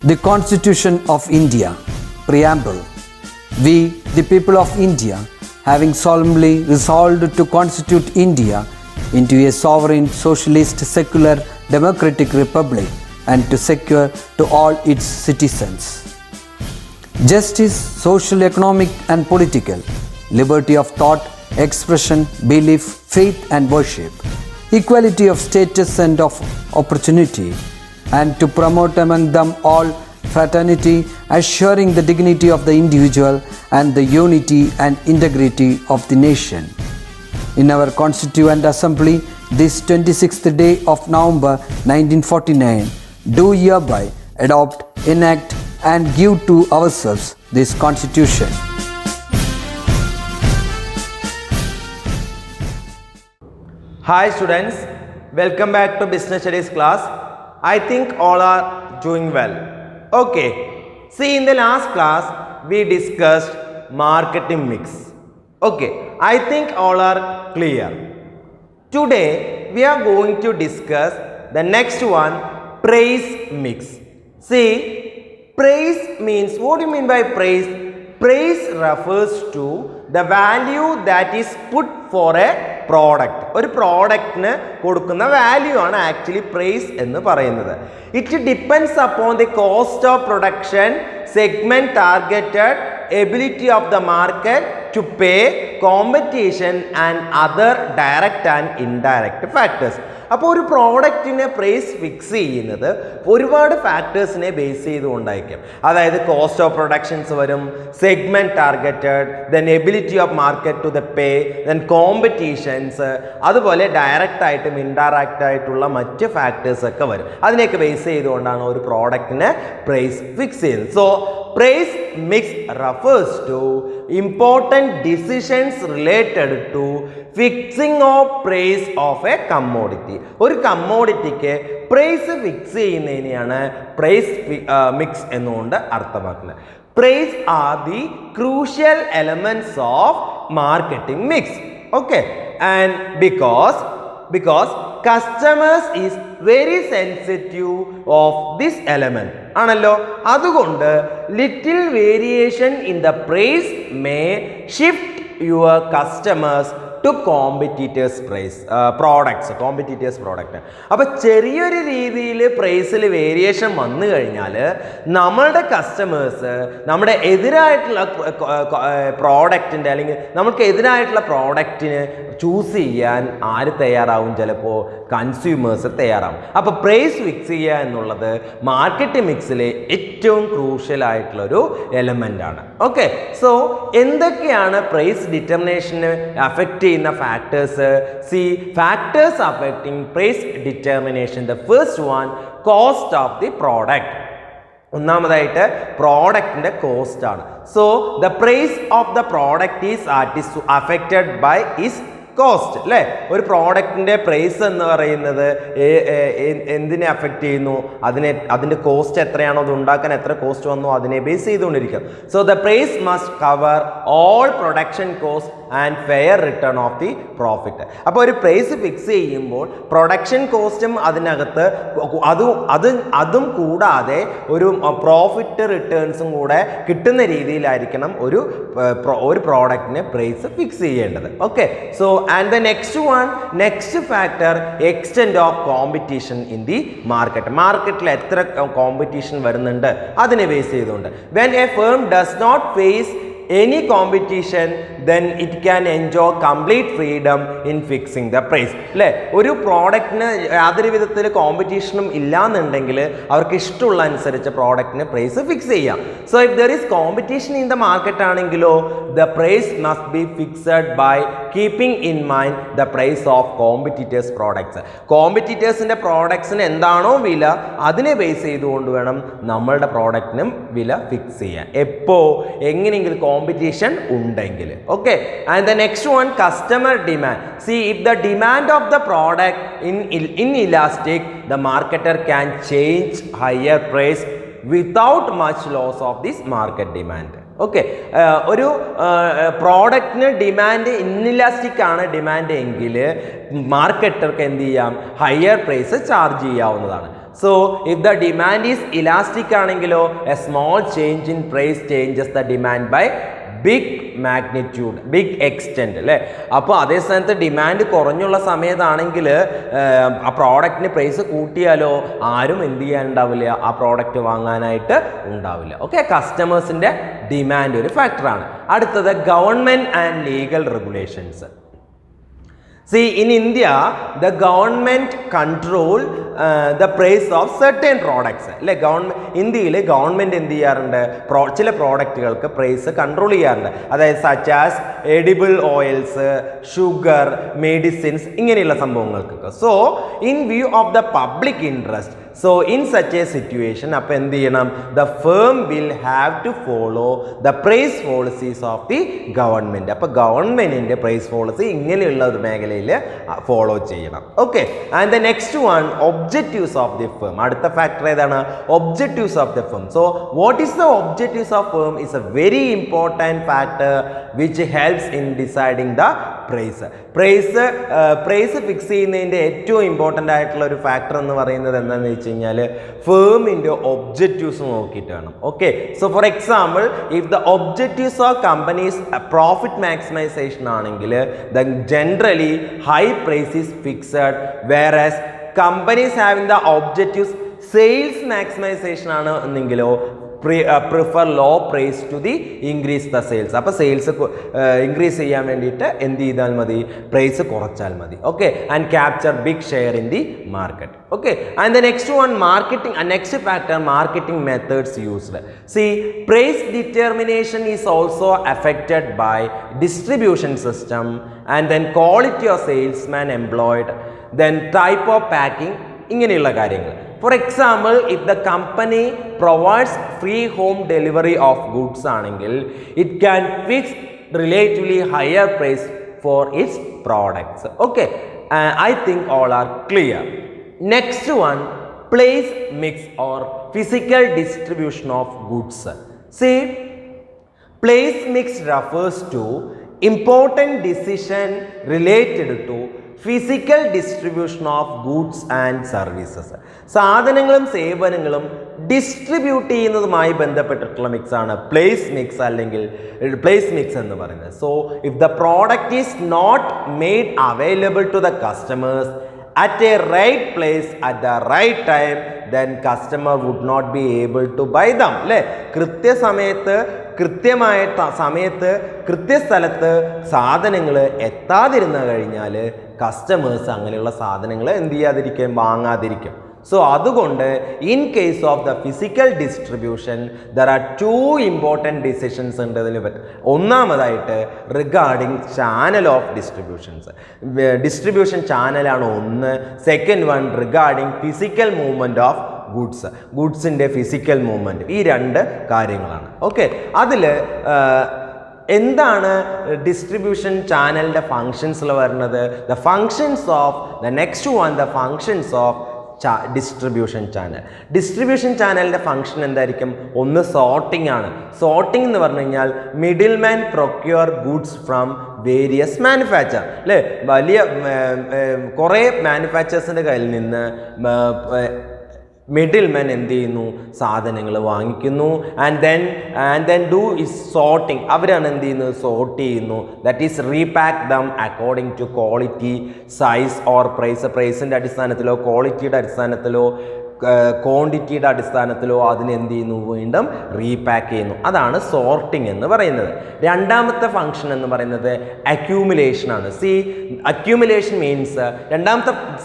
The Constitution of India, Preamble. We, the people of India, having solemnly resolved to constitute India into a sovereign, socialist, secular, democratic republic and to secure to all its citizens justice, social, economic and political, liberty of thought, expression, belief, faith and worship, equality of status and of opportunity, and to promote among them all fraternity, assuring the dignity of the individual and the unity and integrity of the nation. In our Constituent Assembly, this 26th day of November 1949, do hereby adopt, enact and give to ourselves this Constitution. Hi students, welcome back to Business Studies class. I think all are doing well. Okay, see in the last class we discussed marketing mix. Okay, I think all are clear. Today we are going to discuss the next one, praise mix. See, praise means, what do you mean by praise? Praise refers to the value that is put for a product. ഒരു പ്രോഡക്റ്റിന് കൊടുക്കുന്ന value ആണ് actually price എന്ന് പറയുന്നത്. It depends upon the cost of production, segment targeted, ability of the market to pay, competition and other direct and indirect factors. അപ്പോൾ ഒരു പ്രോഡക്റ്റിനെ price fix ചെയ്യുന്നത് ഒരുപാട് ഫാക്ടേഴ്സിനെ ബേസ് ചെയ്തുകൊണ്ടായിരിക്കും. അതായത് കോസ്റ്റ് ഓഫ് പ്രൊഡക്ഷൻസ് വരും, segment targeted, then ability of market to the pay, then competitions, അതുപോലെ direct ആയിട്ടും ഇൻഡയറക്റ്റ് ആയിട്ടുള്ള മറ്റ് ഫാക്ടേഴ്സ് ഒക്കെ വരും. അതിനെയൊക്കെ ബേസ് ചെയ്തുകൊണ്ടാണ് ഒരു പ്രോഡക്റ്റിനെ പ്രൈസ് ഫിക്സ് ചെയ്യുന്നത്. So price mix refers to important decisions related to fixing of price of a commodity. ഒരു കമ്മോഡിറ്റിക്ക് പ്രൈസ് ഫിക്സ് ചെയ്യുന്നതിനെയാണ് പ്രൈസ് മിക്സ് എന്നുകൊണ്ട് അർത്ഥമാക്കുന്നത്. Price are the crucial elements of marketing mix. Okay, and because customers is very sensitive of this element ആണല്ലോ, അതുകൊണ്ട് little variation in the price may shift your customers to competitors price competitors product. അപ്പോൾ ചെറിയൊരു രീതിയിൽ പ്രൈസിൽ variation വന്നു കഴിഞ്ഞാൽ നമ്മളുടെ customers നമ്മുടെ എതിരായിട്ടുള്ള പ്രോഡക്റ്റിൻ്റെ അല്ലെങ്കിൽ നമുക്ക് എതിരായിട്ടുള്ള പ്രോഡക്റ്റിന് ചൂസ് ചെയ്യാൻ ആര് തയ്യാറാവും? ചിലപ്പോൾ കൺസ്യൂമേഴ്സ് തയ്യാറാവും. അപ്പോൾ പ്രൈസ് ഫിക്സ് ചെയ്യുക എന്നുള്ളത് മാർക്കറ്റ് മിക്സിലെ ഏറ്റവും ക്രൂഷ്യൽ ആയിട്ടുള്ളൊരു എലമെൻ്റ് ആണ്. ഓക്കെ, സോ എന്തൊക്കെയാണ് പ്രൈസ് ഡിറ്റർമിനേഷനെ അഫക്റ്റ് ചെയ്യുന്ന factors? See, factors affecting price determination. The first one, cost of the product. ഒന്നാമതായിട്ട് പ്രോഡക്റ്റിൻ്റെ കോസ്റ്റ് ആണ്. So the price of the product is affected by its cost അല്ലേ. ഒരു പ്രോഡക്റ്റിൻ്റെ പ്രൈസ് എന്ന് പറയുന്നത് എന്തിനെ അഫക്റ്റ് ചെയ്യുന്നു? അതിൻ്റെ കോസ്റ്റ് എത്രയാണോ, അത് ഉണ്ടാക്കാൻ എത്ര കോസ്റ്റ് വന്നോ അതിനെ ബേസ് ചെയ്തുകൊണ്ടിരിക്കും. So the price must cover all production cost and fair return of the profit. അപ്പോൾ ഒരു പ്രൈസ് ഫിക്സ് ചെയ്യുമ്പോൾ പ്രൊഡക്ഷൻ കോസ്റ്റും അതിനകത്ത് അതും കൂടാതെ ഒരു പ്രോഫിറ്റ് റിട്ടേൺസും കൂടെ കിട്ടുന്ന രീതിയിലായിരിക്കണം ഒരു പ്രോഡക്റ്റിന് പ്രൈസ് ഫിക്സ് ചെയ്യേണ്ടത്. Okay, so and the next factor, extent of competition in the മാർക്കറ്റിൽ എത്ര കോമ്പറ്റീഷൻ വരുന്നുണ്ട് അതിനെ ബേസ് ചെയ്തുകൊണ്ട്. when a firm does not face any competition, then it can enjoy complete freedom in fixing the price. അല്ലേ, ഒരു പ്രോഡക്റ്റിന് യാതൊരു വിധത്തിൽ കോമ്പറ്റീഷനും ഇല്ലാന്നുണ്ടെങ്കിൽ അവർക്ക് ഇഷ്ടമുള്ള അനുസരിച്ച് പ്രോഡക്റ്റിന് പ്രൈസ് ഫിക്സ് ചെയ്യാം. So if there is competition in the market ആണെങ്കിലോ the price must be fixed by keeping in mind the price of competitors products. കോമ്പറ്റീറ്റേഴ്സിൻ്റെ പ്രോഡക്ട്സിന് എന്താണോ വില അതിനെ ബേസ് ചെയ്തുകൊണ്ട് വേണം നമ്മളുടെ പ്രോഡക്റ്റിനും വില ഫിക്സ് ചെയ്യാൻ. എങ്ങനെയെങ്കിലും കോമ്പറ്റീഷൻ ഉണ്ടെങ്കിൽ. Okay, and the next one, customer demand. See, if the demand of the product inelastic, the marketer can change higher price without much loss of this market demand. Okay, ഒരു പ്രോഡക്റ്റിന് demand inelastic ആണ് demand എങ്കിൽ മാർക്കറ്റർക്ക് എന്ത് ചെയ്യാം, higher price charge ചെയ്യാവുന്നതാണ്. So if the demand is elastic ആണെങ്കിലോ a small change in price changes the demand by big magnitude, big extent അല്ലേ. അപ്പോൾ അതേ സ്ഥാനത്ത് ഡിമാൻഡ് കുറഞ്ഞുള്ള സമയത്താണെങ്കിൽ ആ പ്രോഡക്റ്റിന് പ്രൈസ് കൂട്ടിയാലോ ആരും എന്ത് ചെയ്യാനുണ്ടാവില്ല, ആ പ്രോഡക്റ്റ് വാങ്ങാനായിട്ട് ഉണ്ടാവില്ല. ഓക്കെ, കസ്റ്റമേഴ്സിൻ്റെ ഡിമാൻഡ് ഒരു ഫാക്ടറാണ്. അടുത്തത് government and legal regulations. See, in India, the government control the price of certain products. അല്ലെ, ഇന്ത്യയിൽ ഗവൺമെൻറ് എന്ത് ചെയ്യാറുണ്ട്, ചില പ്രോഡക്റ്റുകൾക്ക് പ്രൈസ് കൺട്രോൾ ചെയ്യാറുണ്ട്. അതായത് such as edible oils, sugar, medicines, ഇങ്ങനെയുള്ള സംഭവങ്ങൾക്കൊക്കെ. So in view of the public interest, so in such a situation അപ്പോൾ എന്ത് ചെയ്യണം, the firm will have to follow the price policies of the government. അപ്പോൾ ഗവൺമെൻറ്റിൻ്റെ price policy ഇങ്ങനെയുള്ള ഒരു മേഖലയിൽ ഫോളോ ചെയ്യണം. Okay, and the next one objectives of the firm. അടുത്ത ഫാക്ടർ ഏതാണ്, objectives of the firm. So what is the objectives of firm is a very important factor which helps in deciding the price. Price fix ചെയ്യുന്നതിൻ്റെ ഏറ്റവും important ആയിട്ടുള്ള ഒരു factor എന്ന് പറയുന്നത് എന്താണെന്ന് വെച്ച് കഴിഞ്ഞാൽ ഫേമിൻ്റെ ഒബ്ജക്റ്റീവ്സ് നോക്കിയിട്ട് വേണം. Okay, so for example if the objectives of companies profit maximisation ആണെങ്കിൽ the generally high price is fixed, whereas companies having the objectives sales maximisation ആണ് എന്നെങ്കിലോ prefer low price to the increase the sales. അപ്പോൾ sales increase ചെയ്യാൻ വേണ്ടിയിട്ട് എന്ത് ചെയ്താൽ മതി, price കുറച്ചാൽ മതി. Okay, and capture big share in the market. Okay, and the next one marketing, next factor marketing methods used. C, price determination is also affected by distribution system and then quality of salesman employed, then type of packing, ഇങ്ങനെയുള്ള കാര്യങ്ങൾ. For example if the company provides free home delivery of goods ആണെങ്കിൽ it can fix relatively higher price for its products. Okay, I think all are clear. Next one place mix or physical distribution of goods. See, place mix refers to important decision related to physical distribution of goods and services. സാധനങ്ങളും സേവനങ്ങളും distribute ചെയ്യുന്നതുമായി ബന്ധപ്പെട്ടിട്ടുള്ള mix ആണ് place mix അല്ലെങ്കിൽ place mix എന്ന് പറയുന്നത്. So if the product is not made available to the customers at a right place at the right time, then customer would not be able to buy them. അല്ലേ, കൃത്യസമയത്ത് കൃത്യമായ സമയത്ത് കൃത്യസ്ഥലത്ത് സാധനങ്ങൾ എത്താതിരുന്നു കഴിഞ്ഞാൽ customers അങ്ങനെയുള്ള സാധനങ്ങൾ എന്ത് ചെയ്യാതിരിക്കും, വാങ്ങാതിരിക്കും. സോ അതുകൊണ്ട് in case of the physical distribution there are two important decisions ഉണ്ട് ഇതിന് പറ്റും. ഒന്നാമതായിട്ട് റിഗാർഡിങ് ചാനൽ ഓഫ് ഡിസ്ട്രിബ്യൂഷൻ ചാനലാണ് ഒന്ന്. Second one regarding physical movement of ഗുഡ്സിൻ്റെ ഫിസിക്കൽ മൂവ്മെൻറ്റ്. ഈ രണ്ട് കാര്യങ്ങളാണ്. ഓക്കെ, അതിൽ എന്താണ് ഡിസ്ട്രിബ്യൂഷൻ ചാനലിൻ്റെ ഫങ്ഷൻസിൽ വരുന്നത്? The functions of the next one the functions of distribution ചാനലിൻ്റെ ഫംഗ്ഷൻ എന്തായിരിക്കും? ഒന്ന് സോർട്ടിംഗ് ആണ്. സോർട്ടിംഗ് എന്ന് പറഞ്ഞു കഴിഞ്ഞാൽ middle man procure goods from various manufacture. അല്ലേ, വലിയ കുറേ മാനുഫാക്ചേഴ്സിൻ്റെ കയ്യിൽ നിന്ന് മിഡിൽ മാൻ എന്ത് ചെയ്യുന്നു, സാധനങ്ങൾ വാങ്ങിക്കുന്നു. And then do is sorting. അവരാണ് എന്ത് ചെയ്യുന്നത്, സോർട്ട് ചെയ്യുന്നു. That is repack them according to quality, size or പ്രൈസിൻ്റെ അടിസ്ഥാനത്തിലോ ക്വാളിറ്റിയുടെ അടിസ്ഥാനത്തിലോ ക്വാണ്ടിറ്റിയുടെ അടിസ്ഥാനത്തിലോ അതിനെന്ത് ചെയ്യുന്നു, വീണ്ടും റീപാക്ക് ചെയ്യുന്നു. അതാണ് സോർട്ടിംഗ് എന്ന് പറയുന്നത്. രണ്ടാമത്തെ ഫംഗ്ഷൻ എന്ന് പറയുന്നത് അക്യൂമുലേഷൻ ആണ്. C, accumulation means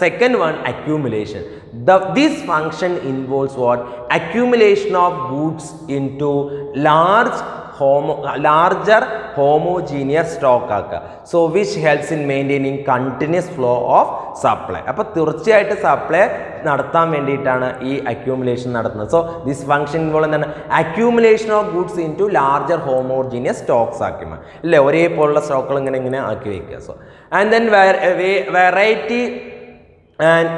second one accumulation. This function involves what? Accumulation of goods into larger homogeneous stock ആക്കുക. So which helps in maintaining continuous flow of supply. അപ്പോൾ തീർച്ചയായിട്ടും സപ്ലൈ നടത്താൻ വേണ്ടിയിട്ടാണ് ഈ അക്യൂമുലേഷൻ നടത്തുന്നത്. സോ ദിസ് ഫംഗ്ഷൻ ഇൻവോൾവ് എന്താണ്? Accumulation of goods into larger homogeneous stocks ആക്കി അല്ലേ, ഒരേപോലുള്ള സ്റ്റോക്കുകൾ ഇങ്ങനെ ആക്കി വയ്ക്കുക. So and then variety and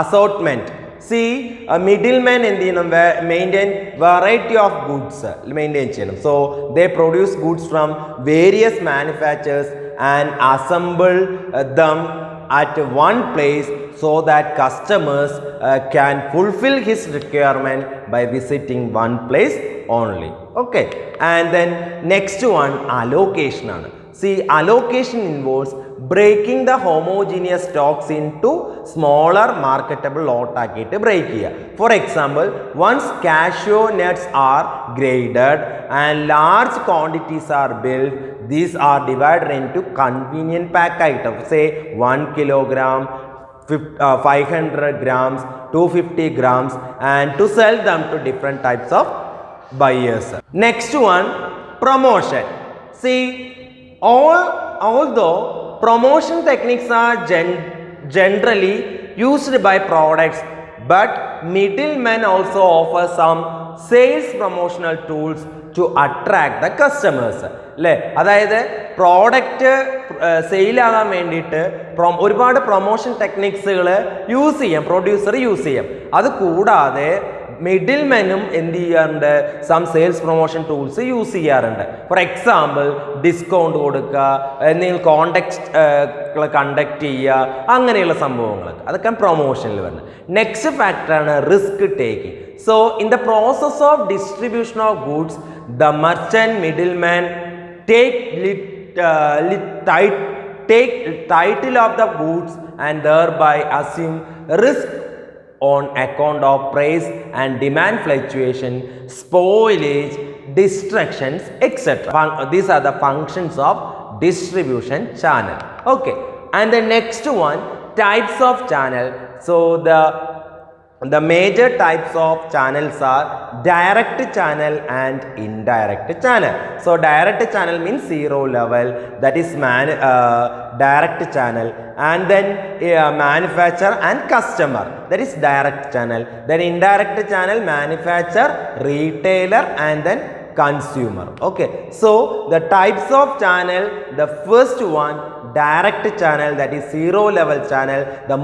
assortment. See, a middleman എന്ത് ചെയ്യണം, maintain variety of goods maintain ചെയ്യണം. So they produce goods from various manufacturers and assemble them at one place so that customers can fulfill his requirement by visiting one place only. Okay, and then next one allocation ആണ്. See, allocation involves breaking the homogeneous stocks into smaller marketable lot ആക്കിയിട്ട് break ചെയ്യുക. For example, once cashew nuts are graded and large quantities are built, these are divided into convenient pack items, say 1 kilogram, 500 grams, 250 grams, and to sell them to different types of buyers. Next one, promotion. See, although promotion techniques are generally used by products, but middlemen also offer some sales promotional tools to attract the customers. അല്ലേ, അതായത് product സെയിലാകാൻ വേണ്ടിയിട്ട് ഒരുപാട് promotion ടെക്നിക്സുകൾ use ചെയ്യാം, producer use ചെയ്യാം. അത് കൂടാതെ മിഡിൽമെനും എന്ത് ചെയ്യാറുണ്ട്, some sales promotion tools use ചെയ്യാറുണ്ട്. ഫോർ എക്സാമ്പിൾ ഡിസ്കൗണ്ട് കൊടുക്കുക, എന്തെങ്കിലും കോണ്ടാക്ട് കണ്ടക്ട് ചെയ്യുക, അങ്ങനെയുള്ള സംഭവങ്ങളൊക്കെ അതൊക്കെ പ്രൊമോഷനിൽ വരുന്നത്. നെക്സ്റ്റ് ഫാക്ടറാണ് risk taking. So in the process of distribution of goods the merchant middleman take title of the goods and thereby assume risk on account of price and demand fluctuation, spoilage, destructions, etc. These are the functions of distribution channel. Okay, and the next one, types of channel. So the major types of channels are direct channel and indirect channel. So direct channel means zero level, that is direct channel, and then manufacturer and customer, that is direct channel. Then indirect channel, manufacturer, retailer, and then consumer. Okay, so the types of channel, the first one, direct channel, that is zero level channel. The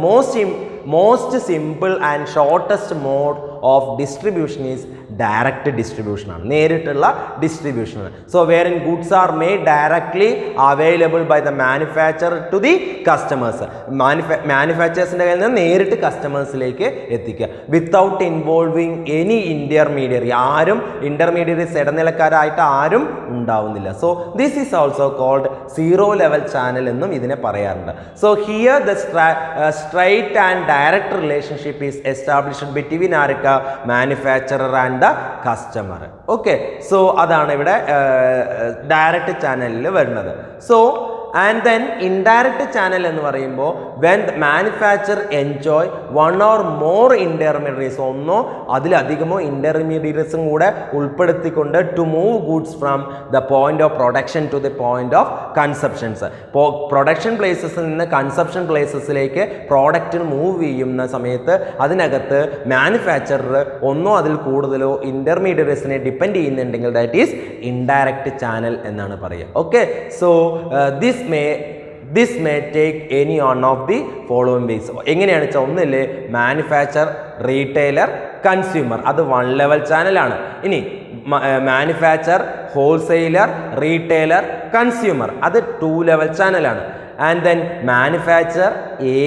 most simple and shortest mode of distribution is direct distribution ആണ്, നേരിട്ടുള്ള distribution ആണ്. So wherein goods are made directly available by the manufacturer to the customers. മാനുഫാക്ചേഴ്സിൻ്റെ കയ്യിൽ നിന്ന് നേരിട്ട് കസ്റ്റമേഴ്സിലേക്ക് എത്തിക്കുക without involving any intermediary. ആരും ഇന്റർമീഡിയറീസ് ഇടനിലക്കാരായിട്ട് ആരും ഉണ്ടാവുന്നില്ല. So this is also called zero level channel എന്നും ഇതിനെ പറയാറുണ്ട്. So here the straight and direct relationship is established between ആരൊക്കെ, manufacturer and the customer. Okay, so അതാണ് ഇവിടെ ഡയറക്റ്റ് ചാനലിൽ വരുന്നത്. So and then indirect channel എന്ന് പറയുമ്പോൾ when the manufacturer enjoy one or more intermediaries, ഒന്നോ അതിലധികമോ ഇന്റർമീഡിയറ്റ്സും കൂടെ ഉൾപ്പെടുത്തിക്കൊണ്ട് to move goods from the point of production to the point of consumptions. Production പ്ലേസസിൽ നിന്ന് കൺസപ്ഷൻ പ്ലേസസിലേക്ക് പ്രോഡക്റ്റ് മൂവ് ചെയ്യുന്ന സമയത്ത് അതിനകത്ത് മാനുഫാക്ചറർ ഒന്നോ അതിൽ കൂടുതലോ ഇന്റർമീഡിയറ്റ്സിനെ ഡിപ്പെൻഡ് ചെയ്യുന്നുണ്ടെങ്കിൽ ദാറ്റ് ഈസ് ഇൻഡയറക്റ്റ് ചാനൽ എന്നാണ് പറയുക. Okay, so this may take any one of the following ways. എങ്ങനെയാണ് വെച്ചാൽ ഒന്നില്ലേ മാനുഫാക്ചർ, റീറ്റെയിലർ, കൺസ്യൂമർ, അത് വൺ ലെവൽ ചാനലാണ്. ഇനി മാനുഫാക്ചർ, ഹോൾസെയിലർ, റീറ്റെയിലർ, കൺസ്യൂമർ, അത് ടു ലെവൽ ചാനലാണ്. And then manufacture,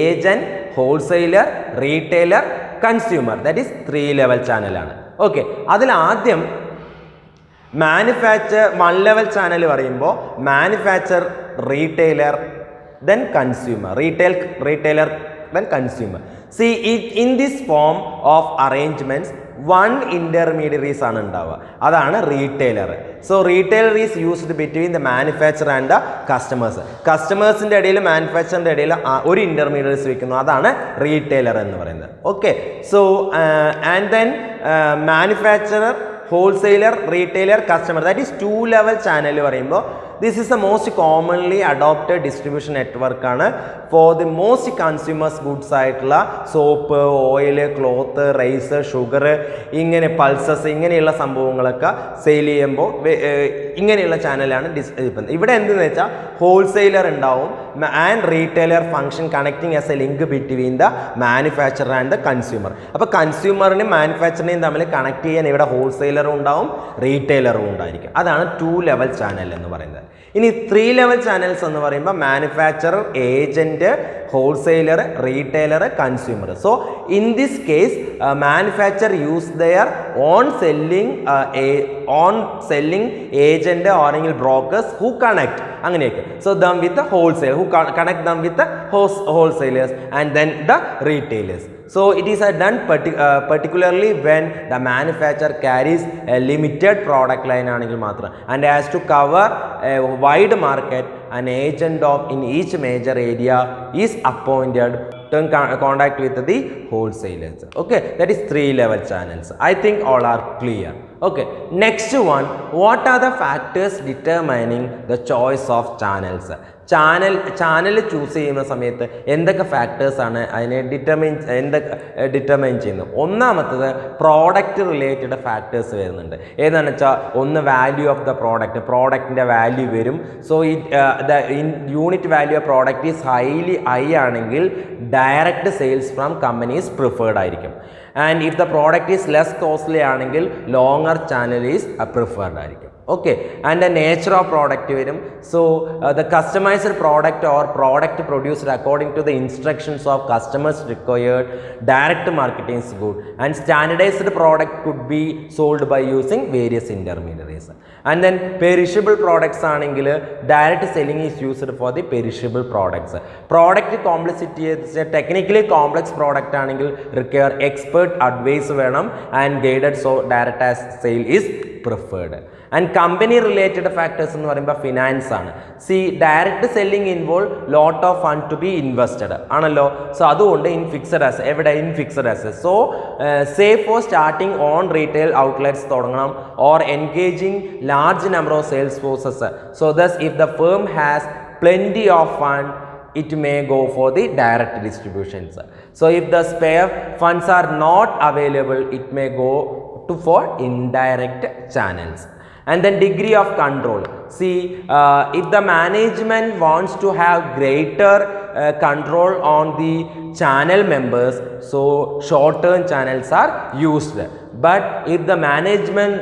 agent, wholesaler, retailer, consumer, that is three level ചാനലാണ്. Okay, അതിൽ ആദ്യം മാനുഫാക്ചർ വൺ ലെവൽ ചാനൽ പറയുമ്പോൾ manufacture, retailer, then consumer, retailer then consumer. C in this form of arrangements one intermediaries ആണ് ഉണ്ടാവുക, അതാണ് retailer. So retailer is used between the manufacture and the customers. കസ്റ്റമേഴ്സിൻ്റെ ഇടയിൽ മാനുഫാക്ചറിൻ്റെ ഇടയിൽ ഒരു intermediaries വയ്ക്കുന്നു, അതാണ് retailer എന്ന് പറയുന്നത്. Okay, so and then manufacturer, wholesaler, retailer, customer, that is two level channel പറയുമ്പോൾ this is the most commonly adopted distribution network ആണ് for the most consumers goods ആയിട്ടുള്ള soap, oil, cloth, rice, sugar, ഇങ്ങനെ pulses, ഇങ്ങനെയുള്ള സംഭവങ്ങളൊക്കെ sale ചെയ്യുമ്പോൾ ഇങ്ങനെയുള്ള ചാനലാണ് ഇവിടെ എന്തെന്ന് വെച്ചാൽ ഹോൾസെയിലർ ഉണ്ടാവും, and retailer function connecting as a link between the manufacturer and the consumer. അപ്പോൾ കൺസ്യൂമറിനെയും മാനുഫാക്ചറിനെയും തമ്മിൽ കണക്ട് ചെയ്യാൻ ഇവിടെ ഹോൾസെയിലറും ഉണ്ടാവും റീറ്റെയിലറും ഉണ്ടായിരിക്കും. അതാണ് 2 ലെവൽ ചാനൽ എന്ന് പറയുന്നത്. ഇനി 3 ലെവൽ ചാനൽസ് എന്ന് പറയുമ്പോൾ manufacturer, agent, wholesaler, retailer, consumer. So in this case, manufacturer use their own selling agent or brokers who connect അങ്ങനെയൊക്കെ. So them with the wholesale, who connect them with the wholesalers and then the retailers. So it is done particularly when the manufacturer carries a limited product line ആണെങ്കിൽ മാത്രം and has to cover a wide market. An agent in each major area is appointed to contact with the wholesalers. Okay, that is 3 level channels. I think all are clear. Okay, next one, what are the factors determining the choice of channels? Channel choose ചെയ്യുന്ന സമയത്ത് എന്തൊക്കെ ഫാക്ടേഴ്സാണ് അതിനെ determine ചെയ്യുന്നത്? ഒന്നാമത്തത് product related factors വരുന്നുണ്ട്. ഏതാണെന്ന് വെച്ചാൽ ഒന്ന് വാല്യൂ ഓഫ് ദ പ്രോഡക്റ്റിൻ്റെ വാല്യൂ വരും. So unit value of product is high ആണെങ്കിൽ direct sales from companies preferred ആയിരിക്കും. And if the product is less costly ആണെങ്കിൽ ലോങ്ങർ ചാനൽ ഈസ് പ്രിഫേർഡ് ആയിരിക്കും. Okay, and the nature of product vരും. So the customized product or product produced according to the instructions of customers required, direct marketing is good, and standardized product could be sold by using various intermediaries. And then perishable products ആണെങ്കിൽ direct selling is used for the perishable products. Product complexity is a technically complex product ആണെങ്കിൽ require expert advice വേണം and guided, so direct as sale is preferred. And company related factors എന്ന് പറയുമ്പോൾ finance ആണ്. See direct selling involve lot of fund to be invested ആണല്ലോ. So അതുകൊണ്ട് in fixed asset, എവിടെ in fixed asset. So safe for starting on retail outlets തുടങ്ങണം or engaging large number of sales forces. So thus if the firm has plenty of fund, it may go for the direct distributions. So if the spare funds are not available, it may go for indirect channels. And then degree of control. See, if the management wants to have greater control on the channel members, so short-term channels are used. But if the management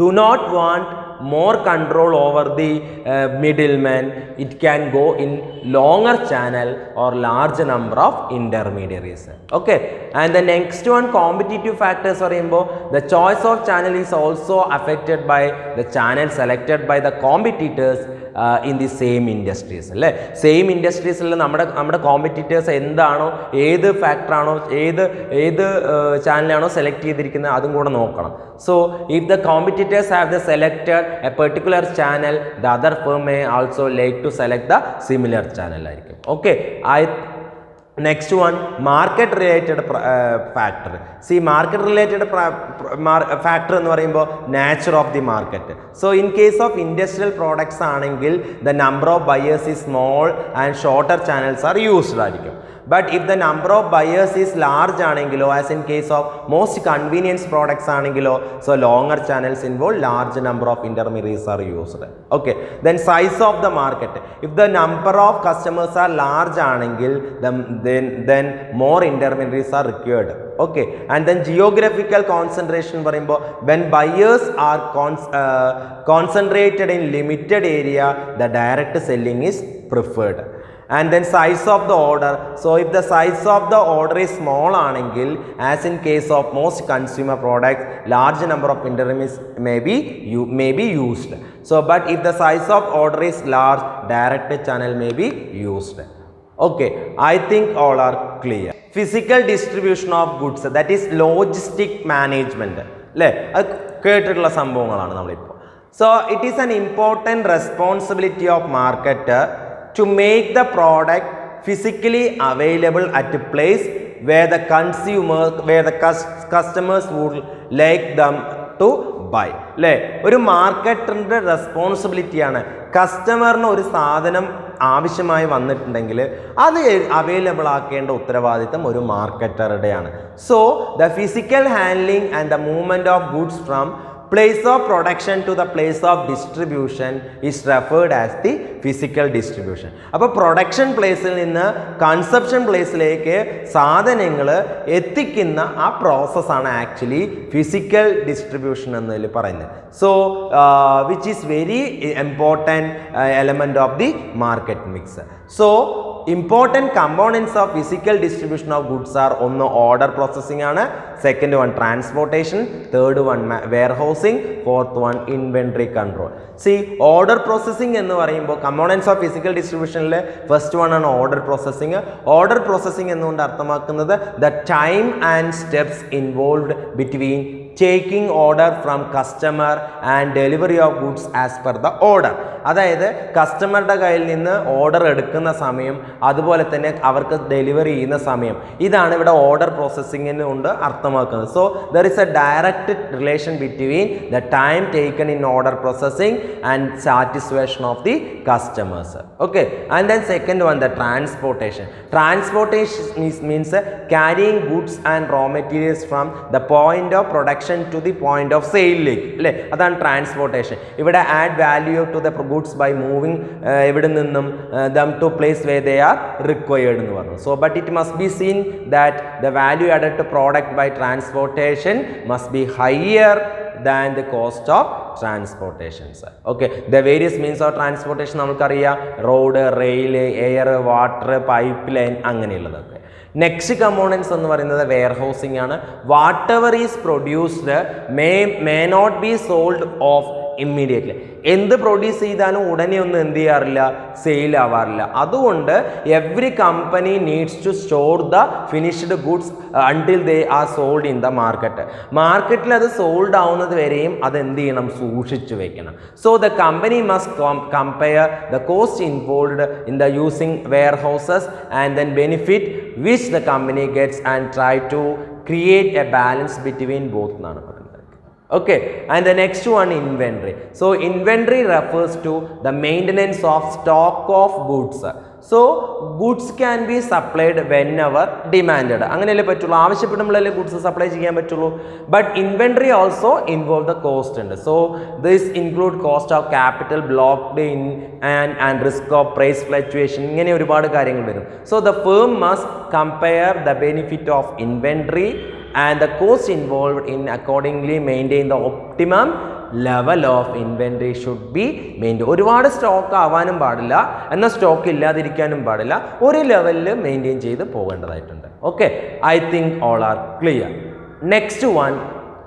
do not want more control over the middleman, it can go in longer channel or large number of intermediaries. Okay, and the next one, competitive factors പറയുമ്പോൾ the choice of channel is also affected by the channel selected by the competitors in the same industries. അല്ലേ, same ഇൻഡസ്ട്രീസിൽ നമ്മുടെ competitors എന്താണോ, ഏത് ഫാക്ടറാണോ, ഏത് ചാനലാണോ select ചെയ്തിരിക്കുന്നത് അതും കൂടെ നോക്കണം. So if the competitors have the selected a particular channel, the other firm may also like to select the similar channel ആയിരിക്കും. Okay, next one, market related factor. See, market related factor എന്ന് പറയുമ്പോൾ nature of the market. So in case of industrial products ആണെങ്കിൽ the number of buyers is small and shorter channels are used ആയിരിക്കും. But if the number of buyers is large ആണെങ്കിലോ, as in case of most convenience products ആണെങ്കിലോ, so longer channels involve large number of intermediaries are used. Okay, then size of the market. If the number of customers are large ആണെങ്കിൽ then more intermediaries are required. Okay, and then geographical concentration പറയുമ്പോൾ when buyers are concentrated in limited area, the direct selling is preferred. And then size of the order. So if the size of the order is small ആണെങ്കിൽ, as in case of most consumer products, large number of intermediaries may be used. So but if the size of order is large, direct channel may be used. Okay, I think all are clear. Physical distribution of goods, that is logistic management. അല്ലേ, അത് കേട്ടിട്ടുള്ള സംഭവങ്ങളാണ് നമ്മളിപ്പോൾ. So it is an important responsibility of marketer to make the product physically available at a place where the customers would like them to buy. അല്ലേ, ഒരു മാർക്കറ്ററിൻ്റെ റെസ്പോൺസിബിലിറ്റിയാണ് കസ്റ്റമറിന് ഒരു സാധനം ആവശ്യമായി വന്നിട്ടുണ്ടെങ്കിൽ അത് അവൈലബിൾ ആക്കേണ്ട ഉത്തരവാദിത്തം ഒരു മാർക്കറ്ററുടെയാണ്. So the physical handling and the movement of goods from place of production to the place of distribution is referred as the physical distribution. അപ്പോൾ പ്രൊഡക്ഷൻ പ്ലേസിൽ നിന്ന് കൺസപ്ഷൻ പ്ലേസിലേക്ക് സാധനങ്ങൾ എത്തിക്കുന്ന ആ പ്രോസസ്സാണ് ആക്ച്വലി ഫിസിക്കൽ ഡിസ്ട്രിബ്യൂഷൻ എന്നതിൽ പറയുന്നത്. So which is very important element of the market mix. So important components of physical distribution of goods are ഒന്ന് order processing ആണ്, second one transportation, third one warehousing, fourth one inventory control. See, order processing എന്ന് പറയുമ്പോൾ components of physical distributionൽ first one ആണ് order processing. Order processing എന്നുകൊണ്ട് അർത്ഥമാക്കുന്നത് the time and steps involved between taking order from customer and delivery of goods as per the order. അതായത് കസ്റ്റമറുടെ കയ്യിൽ നിന്ന് order എടുക്കുന്ന സമയം, അതുപോലെ തന്നെ അവർക്ക് ഡെലിവറി ചെയ്യുന്ന സമയം, ഇതാണ് ഇവിടെ ഓർഡർ പ്രോസസ്സിങ്ങിന് കൊണ്ട് അർത്ഥമാക്കുന്നത്. So there is a direct relation between the time taken in order processing and satisfaction of the customers. Okay, and then second one the transportation. Transportation means carrying goods and raw materials from the point of production to the point of സെയിലിലേക്ക്, അല്ലേ? അതാണ് ട്രാൻസ്പോർട്ടേഷൻ. ഇവിടെ add value to the goods by moving ഇവിടെ നിന്നും them to place where they are required എന്ന് പറഞ്ഞു. So but it must be seen that the value added to product by transportation must be higher than the cost of transportation. Okay, the various means of transportation നമുക്കറിയാം, road, rail, air, water, pipeline, അങ്ങനെയുള്ളതൊക്കെ. Next components എന്ന് പറയുന്നത് warehousing ആണ്. Whatever is produced may not be sold off immediately. എന്ത് produce ചെയ്താലും ഉടനെ ഒന്നും എന്ത് ചെയ്യാറില്ല, സെയിൽ ആവാറില്ല. അതുകൊണ്ട് every company needs to store the finished goods until they are sold in the market. മാർക്കറ്റിൽ അത് സോൾഡ് ആവുന്നത് വരെയും അത് എന്ത് ചെയ്യണം, സൂക്ഷിച്ചു വെക്കണം. So the company must compare the cost involved in the using warehouses and then benefit which the company gets and try to create a balance between both എന്നാണ് പറയുന്നത്. Okay, and the next one, inventory. So inventory refers to the maintenance of stock of goods. So goods can be supplied whenever demanded. അങ്ങനെയല്ലേ പറ്റുള്ളൂ, ആവശ്യപ്പെടുമ്പോഴല്ലേ goods supply ചെയ്യാൻ പറ്റുള്ളൂ. But inventory also involve the cost ഉണ്ട്. So this include cost of capital blocked in and risk of price fluctuation, ഇങ്ങനെ ഒരുപാട് കാര്യങ്ങൾ വരും. So the firm must compare the benefit of inventory and the cost involved in accordingly maintain the optimum level of inventory should be maintained. ഒരുപാട് stock ആവാനും പാടില്ല, എന്നാൽ stock ഇല്ലാതിരിക്കാനും പാടില്ല. ഒരു ലെവലിൽ മെയിൻറ്റെയിൻ ചെയ്ത് പോകേണ്ടതായിട്ടുണ്ട്. Okay, I think all are clear. Next one,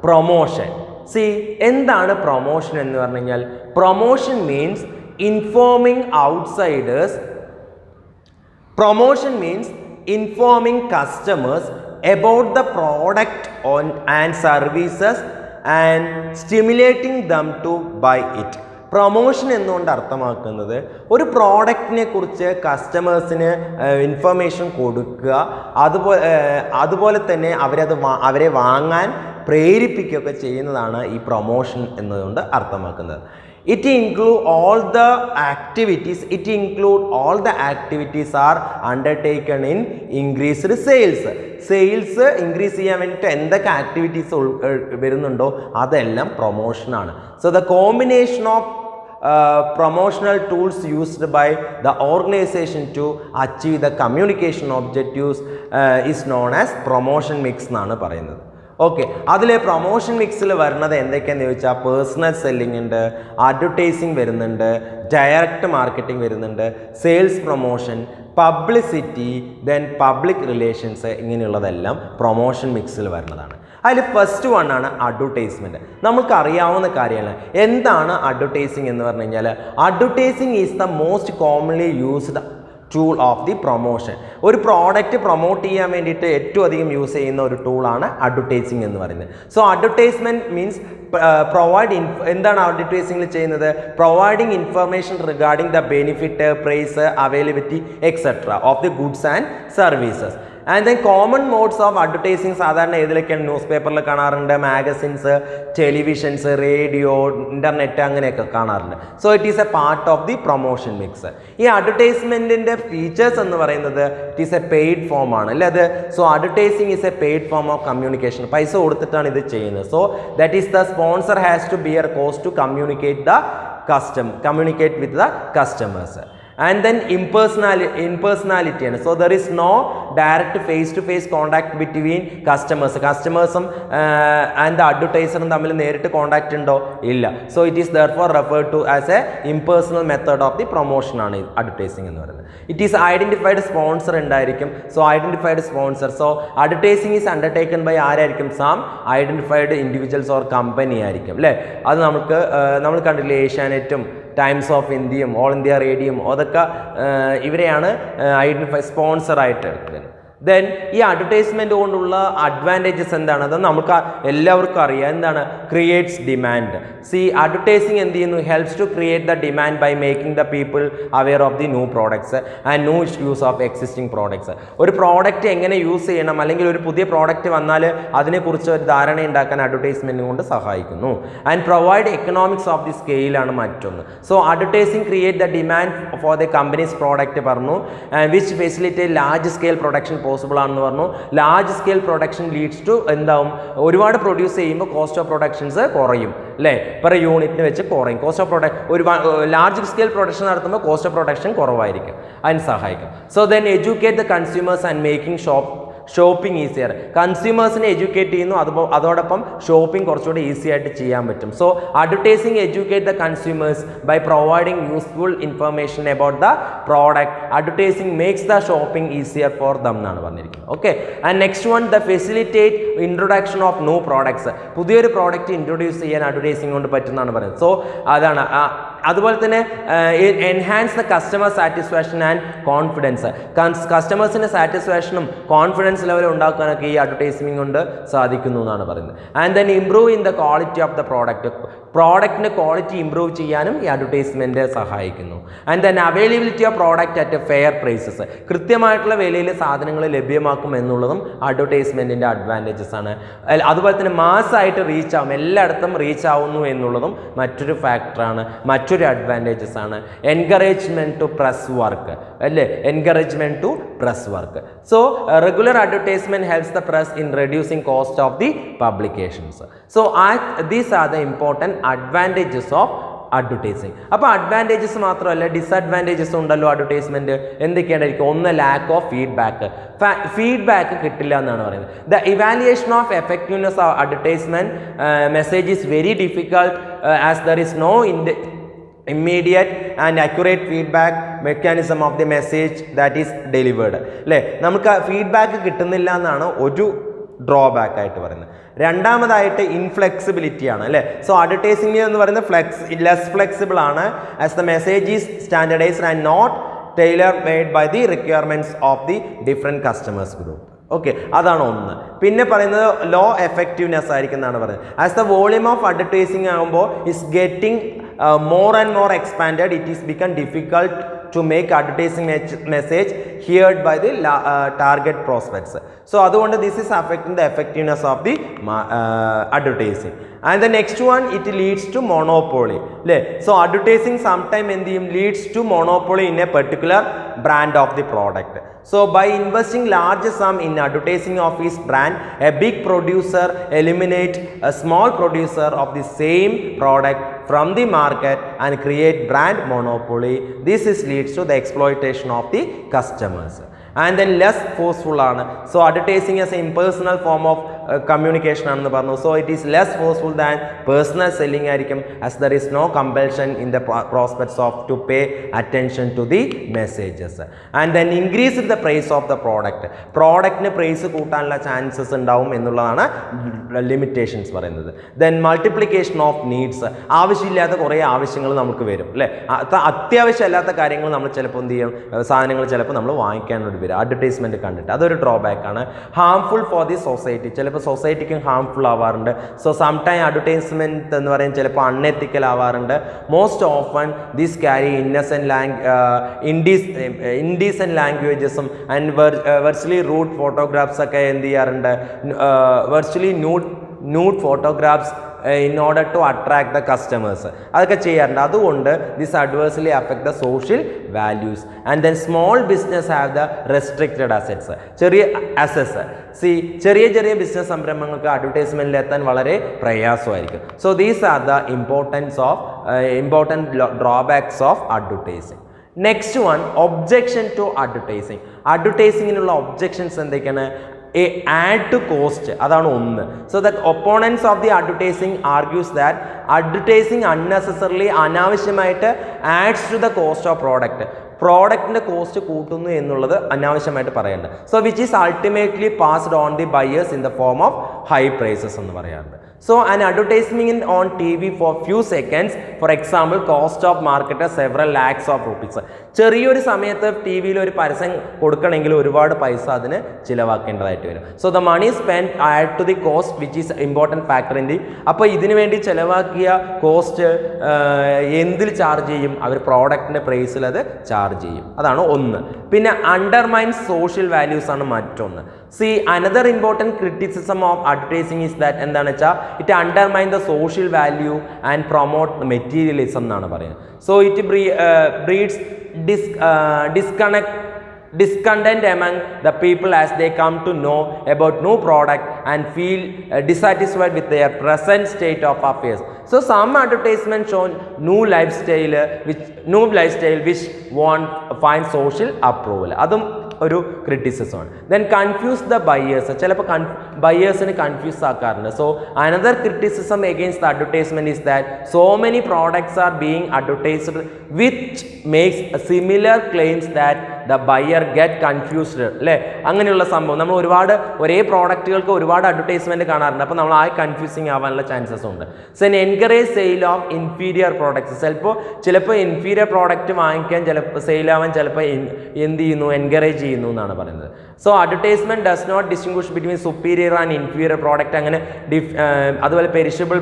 promotion. See, എന്താണ് പ്രൊമോഷൻ എന്ന് പറഞ്ഞു കഴിഞ്ഞാൽ, promotion means informing outsiders. Promotion means informing customers about the product and services and stimulating them to buy it. Promotion എന്നുകൊണ്ട് അർത്ഥമാക്കുന്നത് ഒരു പ്രോഡക്റ്റിനെ കുറിച്ച് കസ്റ്റമേഴ്സിന് information കൊടുക്കുക, അതുപോലെ തന്നെ അവരെ വാങ്ങാൻ പ്രേരിപ്പിക്കുകയൊക്കെ ചെയ്യുന്നതാണ് ഈ പ്രൊമോഷൻ എന്നതുകൊണ്ട് അർത്ഥമാക്കുന്നത്. It include all the activities are undertaken in increased sales. Sales increase ചെയ്യാൻ വേണ്ടിയിട്ട് എന്തൊക്കെ ആക്ടിവിറ്റീസ് വരുന്നുണ്ടോ അതെല്ലാം പ്രൊമോഷനാണ്. So the combination of promotional tools used by the organization to achieve the communication objectives is known as promotion mix എന്നാണ് പറയുന്നത്. Okay, അതിലെ promotion മിക്സിൽ വരുന്നത് എന്തൊക്കെയാണെന്ന് ചോദിച്ചാൽ, പേഴ്സണൽ സെല്ലിംഗ് ഉണ്ട്, അഡ്വർടൈസിങ് വരുന്നുണ്ട്, ഡയറക്റ്റ് മാർക്കറ്റിംഗ് വരുന്നുണ്ട്, sales promotion, publicity, then public relations, ഇങ്ങനെയുള്ളതെല്ലാം പ്രൊമോഷൻ മിക്സിൽ വരുന്നതാണ്. അതിൽ ഫസ്റ്റ് വൺ ആണ് അഡ്വർടൈസ്മെൻറ്റ്. നമുക്ക് അറിയാവുന്ന കാര്യമാണ്. എന്താണ് അഡ്വർടൈസിങ് എന്ന് പറഞ്ഞു കഴിഞ്ഞാൽ, advertising is the most commonly used tool of the promotion. ഒരു പ്രോഡക്റ്റ് പ്രൊമോട്ട് ചെയ്യാൻ വേണ്ടിയിട്ട് ഏറ്റവും അധികം യൂസ് ചെയ്യുന്ന ഒരു ടൂളാണ് അഡ്വർടൈസിങ് എന്ന് പറയുന്നത്. സോ അഡ്വർടൈസ്മെൻറ്റ് മീൻസ് എന്താണ് അഡ്വർടൈസിങ്ങിൽ ചെയ്യുന്നത്, providing information regarding the benefit, price, availability etcetera of the goods and services. And then common modes of advertising സാധാരണ ഏതിലൊക്കെയാണ്? ന്യൂസ് പേപ്പറിൽ കാണാറുണ്ട്, മാഗസിൻസ്, ടെലിവിഷൻസ്, റേഡിയോ, ഇൻ്റർനെറ്റ് അങ്ങനെയൊക്കെ കാണാറുണ്ട്. So it is a part of the promotion mix. ഈ അഡ്വർടൈസ്മെൻറ്റിൻ്റെ features എന്ന് പറയുന്നത് it is a paid form ആണ് അല്ലേ അത്. So advertising is a paid form of communication. പൈസ കൊടുത്തിട്ടാണ് ഇത് ചെയ്യുന്നത്. So that is the sponsor has to bear cost to communicate with the customers. And then impersonality ആണ്. So there is no direct face-to-face contact between customers-ഉം and the advertiser തമ്മിൽ നേരിട്ട് contact ഉണ്ടോ? ഇല്ല. So it is therefore referred to as a impersonal method of the promotion ആണ് advertising എന്ന് പറയുന്നത്. It is identified sponsor ഉണ്ടായിരിക്കും. So identified sponsor. So advertising is undertaken by ആരായിരിക്കും? Some identified individuals or company ആയിരിക്കും അല്ലേ. അത് നമ്മൾ കണ്ടില്ലേ ഏഷ്യാനെറ്റും ടൈംസ് ഓഫ് ഇന്ത്യയും ഓൾ ഇന്ത്യ റേഡിയോയും അതൊക്കെ ഇവരെയാണ് ഐഡൻറ്റിഫൈ സ്പോൺസറായിട്ട് എടുക്കുന്നത്. ദെൻ ഈ അഡ്വർടൈസ്മെൻറ്റ് കൊണ്ടുള്ള അഡ്വാൻറ്റേജസ് എന്താണ്? അത് നമുക്ക് എല്ലാവർക്കും അറിയാം. എന്താണ്? Creates demand. സി അഡ്വർടൈസിങ് എന്ത് ചെയ്യുന്നു? Helps to create the demand by making the people aware of the new products and new use of existing products. ഒരു പ്രോഡക്റ്റ് എങ്ങനെ യൂസ് ചെയ്യണം, അല്ലെങ്കിൽ ഒരു പുതിയ പ്രോഡക്റ്റ് വന്നാൽ അതിനെക്കുറിച്ച് ഒരു ധാരണ ഉണ്ടാക്കാൻ അഡ്വർടൈസ്മെൻറ്റ് കൊണ്ട് സഹായിക്കുന്നു. And provide economics of the സ്കെയിലാണ് മറ്റൊന്ന്. So advertising create the demand for the companies product പറഞ്ഞു, which facilitate large scale production possible ആണെന്ന് പറഞ്ഞു. Large scale production leads to എന്താവും? ഒരുപാട് പ്രൊഡ്യൂസ് ചെയ്യുമ്പോൾ കോസ്റ്റ് ഓഫ് പ്രൊഡക്ഷൻസ് കുറയും അല്ലേ. പെർ യൂണിറ്റിന് വെച്ച് കുറയും കോസ്റ്റ് ഓഫ് ഒരു ലാർജ് സ്കെയിൽ പ്രൊഡക്ഷൻ നടത്തുമ്പോൾ കോസ്റ്റ് ഓഫ് പ്രൊഡക്ഷൻ കുറവായിരിക്കും. അതിന് സഹായിക്കും. So then educate the consumers and making shopping easier. കൺസ്യൂമേഴ്സിനെ എഡ്യൂക്കേറ്റ് ചെയ്യുന്നു, അതോടൊപ്പം ഷോപ്പിംഗ് കുറച്ചുകൂടി ഈസി ആയിട്ട് ചെയ്യാൻ പറ്റും. So advertising educate the consumers by providing useful information about the product. Advertising makes the shopping easier for them എന്നാണ് പറഞ്ഞിരിക്കുന്നത്. Okay. And next one, the facilitate introduction of new products. പുതിയൊരു product introduce ചെയ്യാൻ advertising കൊണ്ട് പറ്റുന്നതാണ് പറയുന്നത്. So അതാണ്. അതുപോലെ തന്നെ enhance the customer satisfaction and confidence. കസ്റ്റമേഴ്സിൻ്റെ സാറ്റിസ്ഫാക്ഷനും കോൺഫിഡൻസ് ലെവലും ഉണ്ടാക്കാനൊക്കെ ഈ അഡ്വർടൈസിംഗ് കൊണ്ട് സാധിക്കുന്നു എന്നാണ് പറയുന്നത്. And then improve in the quality of the പ്രോഡക്റ്റിൻ്റെ ക്വാളിറ്റി ഇംപ്രൂവ് ചെയ്യാനും ഈ അഡ്വർടൈസ്മെൻറ്റ് സഹായിക്കുന്നു. And then availability of product at fair prices. കൃത്യമായിട്ടുള്ള വിലയിൽ സാധനങ്ങൾ ലഭ്യമാക്കും എന്നുള്ളതും അഡ്വർടൈസ്മെൻറ്റിൻ്റെ അഡ്വാൻറ്റേജസ് ആണ്. അതുപോലെ തന്നെ മാസ്സായിട്ട് റീച്ച് ആവും, എല്ലായിടത്തും റീച്ച് ആവുന്നു എന്നുള്ളതും മറ്റൊരു ഫാക്ടറാണ്, മറ്റൊരു അഡ്വാൻറ്റേജസ് ആണ്. എൻകറേജ്മെൻറ്റ് ടു പ്രസ് വർക്ക് അല്ലേ, encouragement to press work. So regular advertisement helps the press in reducing cost of the publications. So these are the important advantages of advertising. അപ്പോൾ അഡ്വാൻറ്റേജസ് മാത്രമല്ല disadvantages ഉണ്ടല്ലോ advertisement. എന്തൊക്കെയായിരിക്കും? ഒന്ന്, lack of feedback കിട്ടില്ല എന്നാണ് പറയുന്നത്. The evaluation of effectiveness of advertisement message is very difficult as there is no immediate and accurate feedback mechanism of the message that is delivered അല്ലേ. നമുക്ക് feedback കിട്ടുന്നില്ല എന്നാണ് ഒരു ഡ്രോബാക്ക് ആയിട്ട് പറയുന്നത്. രണ്ടാമതായിട്ട് ഇൻഫ്ലെക്സിബിലിറ്റി ആണ് അല്ലേ. സോ അഡ്വർടൈസിംഗ് എന്ന് പറയുന്നത് ലെസ് ഫ്ലെക്സിബിൾ ആണ് as the message is standardized and not tailor made by the requirements of the different customers group. Okay, അതാണ് ഒന്ന്. പിന്നെ പറയുന്നത് ലോ എഫക്റ്റീവ്നെസ് ആയിരിക്കും എന്നാണ് പറയുന്നത്. As the volume of advertising ആകുമ്പോൾ is getting more and more expanded, it is become difficult to make advertising message heard by the target prospects. So അതുകൊണ്ട് this is affecting the effectiveness of the advertising. And the next one, it leads to monopoly അല്ലേ. So advertising sometime എന്ത് ചെയ്യും? leads to monopoly in a particular brand of the product. So by investing large sum in advertising of his brand, a big producer eliminate a small producer of the same product from the market and create brand monopoly. This is leads to the exploitation of the customers. And then less forceful ആണ്. So advertising is an impersonal form of communication ആണെന്ന് പറഞ്ഞു. So it is less forceful than personal selling ആയിരിക്കും, as there is no compulsion in the prospects of to pay attention to the messages. And then increase the price of the product. പ്രോഡക്റ്റിന് price കൂട്ടാനുള്ള chances ഉണ്ടാവും എന്നുള്ളതാണ് limitations പറയുന്നത്. Then multiplication of needs. ആവശ്യമില്ലാത്ത കുറേ ആവശ്യങ്ങൾ നമുക്ക് വരും അല്ലേ. അത്യാവശ്യമല്ലാത്ത കാര്യങ്ങൾ നമ്മൾ ചിലപ്പോൾ എന്ത് ചെയ്യും? സാധനങ്ങൾ ചിലപ്പോൾ നമ്മൾ വാങ്ങിക്കാനോട് വരും അഡ്വർടൈസ്മെൻറ്റ് കണ്ടിട്ട്. അതൊരു ഡ്രോബാക്ക് ആണ്. Harmful for the society. ചിലപ്പോൾ ചിലപ്പോൾ സൊസൈറ്റിക്കും ഹാംഫുൾ ആവാറുണ്ട്. സോ സംടൈം അഡ്വർടൈസ്മെൻറ്റ് എന്ന് പറയുന്നത് ചിലപ്പോൾ അൺഎത്തിക്കൽ ആവാറുണ്ട്. Most often this carry indecent ലാംഗ്വേജസും ആൻഡ് വെർച്വലി റൂട്ട് ഫോട്ടോഗ്രാഫ്സ് ഒക്കെ എന്ത് ചെയ്യാറുണ്ട്, virtually nude photographs in order to attract the customers. അതൊക്കെ ചെയ്യാറുണ്ട്. അതുകൊണ്ട് this adversely affect the social values. And then small business have the restricted assets. ചെറിയ assets. ചെറിയ business സംരംഭങ്ങൾക്ക് അഡ്വർടൈസ്മെൻറ്റിൽ എത്താൻ വളരെ പ്രയാസമായിരിക്കും. So these are the important drawbacks of advertising. Next one, objection to advertising. അഡ്വർടൈസിങ്ങിനുള്ള ഒബ്ജെക്ഷൻസ് എന്തൊക്കെയാണ്? add to cost, അതാണ് ഒന്ന്. So the opponents of the advertising argues that advertising unnecessarily അനാവശ്യമായിട്ട് adds to the cost of പ്രോഡക്റ്റിൻ്റെ cost കൂട്ടുന്നു എന്നുള്ളത് അനാവശ്യമായിട്ട് പറയുന്നുണ്ട്. So which is ultimately passed on the buyers in the form of high prices എന്ന് പറയാറുണ്ട്. So an advertisement on TV for few seconds, for example, cost of market several lakhs of rupees. ചെറിയൊരു സമയത്ത് T വിയിൽ ഒരു പരസ്യം കൊടുക്കണമെങ്കിൽ ഒരുപാട് പൈസ അതിന് ചിലവാക്കേണ്ടതായിട്ട് വരും. So the money spend add to the cost which is important factor in the. അപ്പോൾ ഇതിനു വേണ്ടി ചിലവാക്കിയ കോസ്റ്റ് എന്തിൽ ചാർജ് ചെയ്യും? അവർ പ്രോഡക്റ്റിൻ്റെ പ്രൈസിൽ അത് ചാർജ് ചെയ്യും. അതാണ് ഒന്ന്. പിന്നെ അണ്ടർമൈൻസ് സോഷ്യൽ വാല്യൂസ് ആണ് മറ്റൊന്ന്. Another important criticism of advertising is that എന്താണെന്ന് വെച്ചാൽ it undermine the social value and promote materialism എന്നാണ് പറയുന്നത്. So it breeds discontent among the people as they come to know about new product and feel dissatisfied with their present state of affairs. So some advertisements show new lifestyle which won't find social approval. അതും ഒരു ക്രിറ്റിസിസമാണ്. Then confuse the buyers. ചിലപ്പോൾ ബയേഴ്സിന് confuse ആക്കാറുണ്ട്. So another criticism against the advertisement is that so many products are being advertised which makes similar claims that the buyer get confused. അല്ലേ, അങ്ങനെയുള്ള സംഭവം. നമ്മൾ ഒരേ പ്രോഡക്റ്റുകൾക്ക് ഒരുപാട് അഡ്വർടൈസ്മെന്റ് കാണാറുണ്ട്. അപ്പോൾ നമ്മൾ കൺഫ്യൂസിങ് ആവാനുള്ള ചാൻസസ് ഉണ്ട്. So encourage sale of inferior products. ചിലപ്പോൾ ഇൻഫീരിയർ പ്രോഡക്റ്റ് വാങ്ങിക്കാൻ സെയിലാവാൻ ചിലപ്പോൾ എന്ത് ചെയ്യുന്നു, എൻകറേജ് ചെയ്യുന്നു എന്നാണ് പറയുന്നത്. So advertisement does not distinguish between superior and inferior product. അങ്ങനെ അതുപോലെ perishable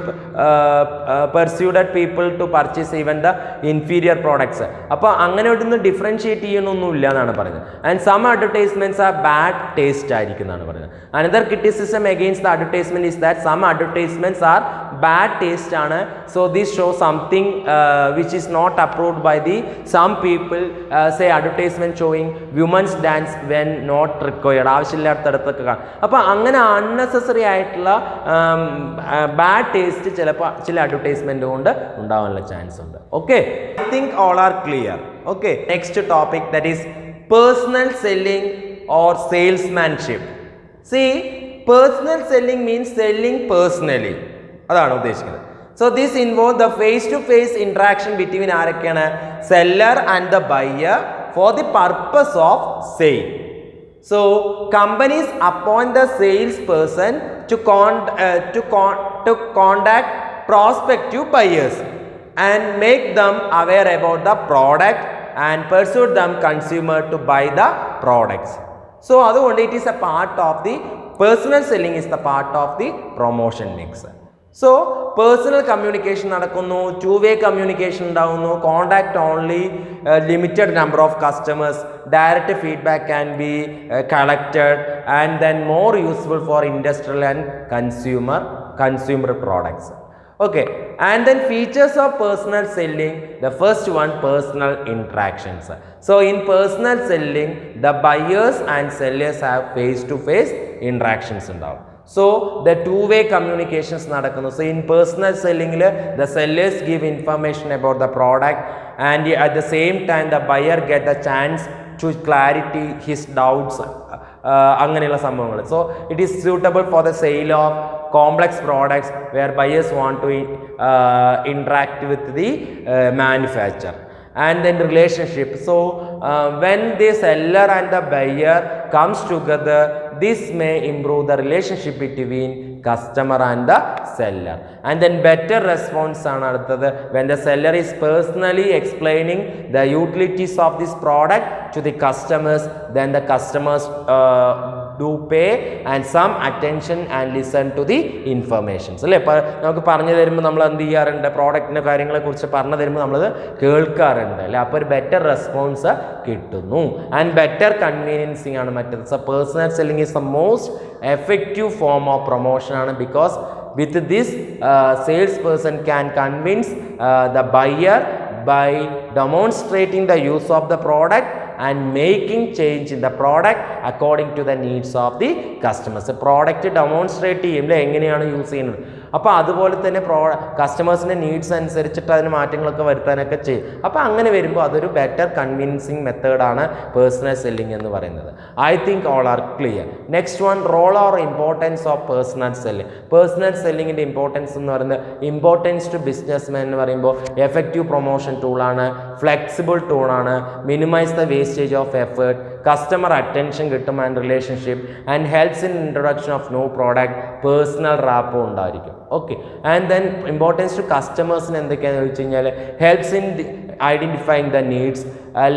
persuaded people to purchase even the inferior products. അപ്പോൾ അങ്ങനെ ഇവിടുന്ന് ഡിഫറൻഷിയേറ്റ് ചെയ്യണമൊന്നുമില്ല എന്നാണ് പറയുന്നത്. And some advertisements are bad taste ആയിരിക്കും എന്നാണ് പറയുന്നത്. Another criticism against the advertisement is that some advertisements are bad taste ആണ്. So this show something which is not approved by the some people. Say advertisement showing women's dance when not required. ആവശ്യമില്ലാത്തടത്തൊക്കെ കാണും. അപ്പോൾ അങ്ങനെ unnecessary ആയിട്ടുള്ള bad taste ചിലപ്പോൾ ചില advertisement കൊണ്ട് ഉണ്ടാവാനുള്ള ചാൻസ് ഉണ്ട്. Okay, I think all are clear. Okay, next topic that is personal selling or salesmanship. Personal selling means selling personally, അതാണ് ഉദ്ദേശിക്കുന്നത്. So this involve the face to face interaction between ആരൊക്കെയാണ്? Seller and the buyer for the purpose of sale. So companies appoint the salesperson to contact prospective buyers and make them aware about the product and persuade them consumer to buy the products. So അതുകൊണ്ട് it is a part of the personal selling is the part of the promotion mix. So personal communication നടക്കുന്നു, to way communication ഉണ്ടാകുന്നു, contact only limited number of customers, direct feedback can be collected and then more useful for industrial and consumer products. Okay, and then features of personal selling. The first one, personal interactions. So in personal selling, the buyers and sellers have face-to-face interactions ഉണ്ടാവും. So the two-way communications നടക്കുന്നു. So in personal selling, the sellers give information about the product and at the same time the buyer get the chance to clarity his doubts. അങ്ങനെയുള്ള സംഭവങ്ങൾ. So it is suitable for the sale of complex products where buyers want to interact with the manufacturer. And then relationship. So when the seller and the buyer comes together, this may improve the relationship between customer and the seller. And then better response ആണ് അടുത്തത്. When the seller is personally explaining the utilities of this product to the customers, then the customers do pay and some attention and listen to the informations. അല്ലേ? ഇപ്പോൾ നമുക്ക് പറഞ്ഞു തരുമ്പോൾ നമ്മൾ എന്ത് ചെയ്യാറുണ്ട്? പ്രോഡക്റ്റിൻ്റെ കാര്യങ്ങളെക്കുറിച്ച് പറഞ്ഞു തരുമ്പോൾ നമ്മളത് കേൾക്കാറുണ്ട് അല്ലേ? അപ്പോൾ ഒരു ബെറ്റർ റെസ്പോൺസ് കിട്ടുന്നു. ആൻഡ് ബെറ്റർ കൺവീനിയൻസിങ് ആണ് മറ്റത്. So personal selling is the most effective form of promotion ആണ്. Because with this salesperson can convince the buyer by demonstrating the use of the product and making change in the product according to the needs of the customers. Product demonstrate ചെയ്യുമ്പോൾ എങ്ങനെയാണ് use ചെയ്യുന്നത്, അപ്പോൾ അതുപോലെ തന്നെ കസ്റ്റമേഴ്സിൻ്റെ needs അനുസരിച്ചിട്ട് അതിന് മാറ്റങ്ങളൊക്കെ വരുത്താനൊക്കെ ചെയ്യും. അപ്പോൾ അങ്ങനെ വരുമ്പോൾ അതൊരു ബെറ്റർ കൺവിൻസിങ് മെത്തേഡാണ് പേഴ്സണൽ സെല്ലിംഗ് എന്ന് പറയുന്നത്. I think all are clear. Next one, role or importance of personal selling. Personal സെല്ലിങ്ങിൻ്റെ ഇമ്പോർട്ടൻസ് എന്ന് പറയുന്നത്, ഇമ്പോർട്ടൻസ് ടു ബിസിനസ്മാൻ എന്ന് പറയുമ്പോൾ എഫക്റ്റീവ് പ്രൊമോഷൻ ടൂളാണ്, ഫ്ലെക്സിബിൾ ടൂളാണ്, minimize the wastage of effort, customer attention കിട്ടും and relationship, and helps in introduction of new product, personal rapport ഉണ്ടായിരിക്കും. Okay. And then importance to കസ്റ്റമേഴ്സിന് എന്തൊക്കെയാണെന്ന് ചോദിച്ചു കഴിഞ്ഞാൽ, helps in identifying the needs,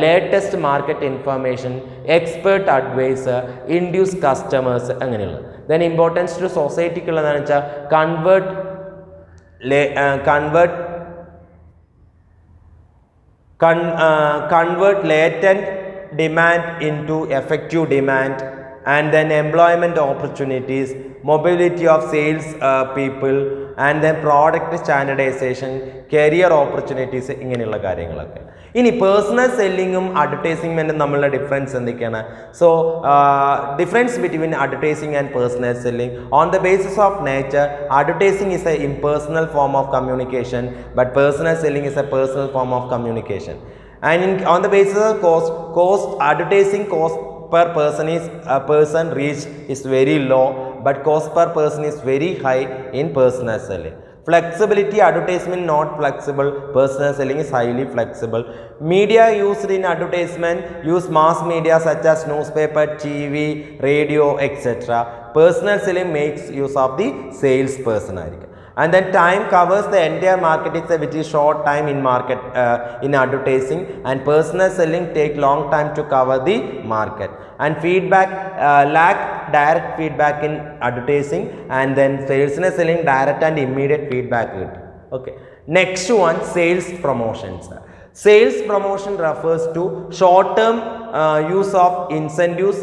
latest market information, expert advice, induce customers, അങ്ങനെയുള്ളത്. Then importance to സൊസൈറ്റിക്കുള്ളതെന്ന് വെച്ചാൽ convert latent demand into effective demand, and then employment opportunities, mobility of sales people, and then product standardization, career opportunities, ഇങ്ങനെയുള്ള കാര്യങ്ങളൊക്കെ. ഇനി personal സെല്ലിങ്ങും അഡ്വർടൈസിംഗും തമ്മിലുള്ള difference എന്തൊക്കെയാണ്? So difference between advertising and personal selling. On the basis of nature, advertising is A impersonal form of communication, but personal selling is a personal form of communication. And on the basis of cost, advertising cost per person reach is very low, but cost per person is very high in personal selling. Flexibility, advertisement not flexible, personal selling is highly flexible. Media used in advertisement use mass media such as newspaper, TV, radio, etc. Personal selling makes use of the salesperson. And then time covers the entire market. It's a very short time in market in advertising, and personal selling take long time to cover the market. And feedback, lack direct feedback in advertising, and then personal selling direct and immediate feedback. Okay. Next one, sales promotions. Sales promotion refers to short term use of incentives